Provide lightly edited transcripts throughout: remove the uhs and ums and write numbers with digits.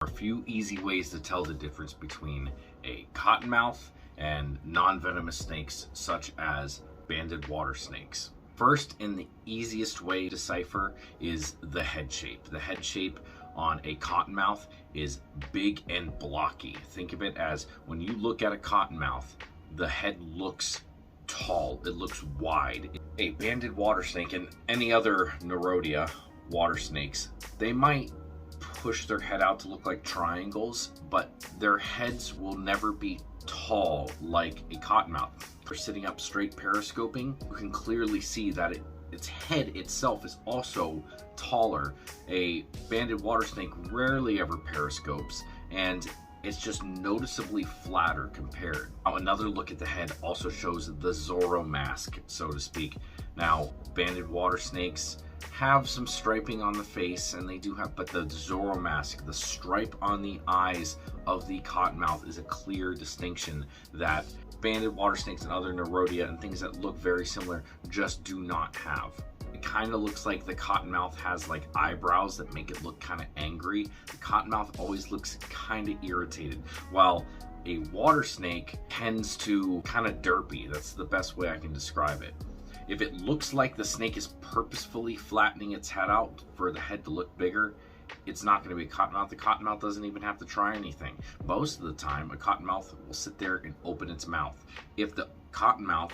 There are a few easy ways to tell the difference between a cottonmouth and non-venomous snakes such as banded water snakes. First, and the easiest way to decipher is the head shape. The head shape on a cottonmouth is big and blocky. Think of it as when you look at a cottonmouth, the head looks tall, it looks wide. A banded water snake and any other Nerodia water snakes, they might push their head out to look like triangles, but their heads will never be tall like a cottonmouth. For sitting up straight periscoping, you can clearly see that its head itself is also taller. A banded water snake rarely ever periscopes, and it's just noticeably flatter compared. Now, another look at the head also shows the Zorro mask, so to speak. Now, banded water snakes have some striping on the face, and they do have, but the Zorro mask, the stripe on the eyes of the cottonmouth, is a clear distinction that banded water snakes and other Nerodia and things that look very similar just do not have. It kind of looks like the cottonmouth has like eyebrows that make it look kind of angry. The cottonmouth always looks kind of irritated, while a water snake tends to kind of derpy. That's the best way I can describe it. If it looks like the snake is purposefully flattening its head out for the head to look bigger, it's not going to be a cottonmouth. The cottonmouth doesn't even have to try anything. Most of the time, a cottonmouth will sit there and open its mouth. If the cottonmouth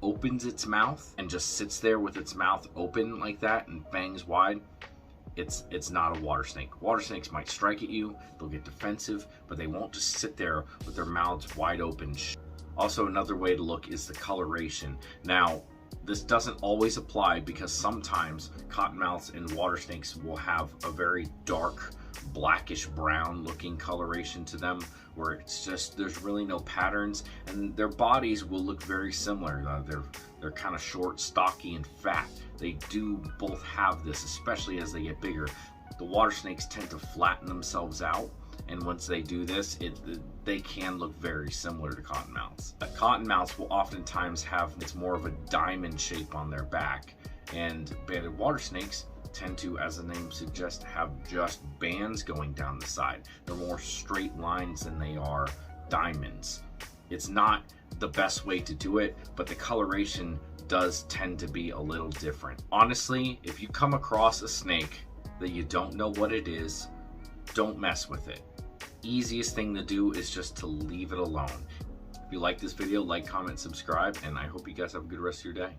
opens its mouth and just sits there with its mouth open like that and fangs wide, it's not a water snake. Water snakes might strike at you, they'll get defensive, but they won't just sit there with their mouths wide open. Also, another way to look is the coloration. Now, this doesn't always apply because sometimes cottonmouths and water snakes will have a very dark blackish brown looking coloration to them, where it's just there's really no patterns, and their bodies will look very similar. They're kind of short, stocky, and fat. They do both have this, especially as they get bigger. The water snakes tend to flatten themselves out, and once they do this, they can look very similar to cottonmouths. Cottonmouths will oftentimes have, it's more of a diamond shape on their back, and banded water snakes tend to, as the name suggests, have just bands going down the side. They're more straight lines than they are diamonds. It's not the best way to do it, but the coloration does tend to be a little different. Honestly, if you come across a snake that you don't know what it is, don't mess with it. Easiest thing to do is just to leave it alone. If you like this video, like, comment, subscribe, and I hope you guys have a good rest of your day.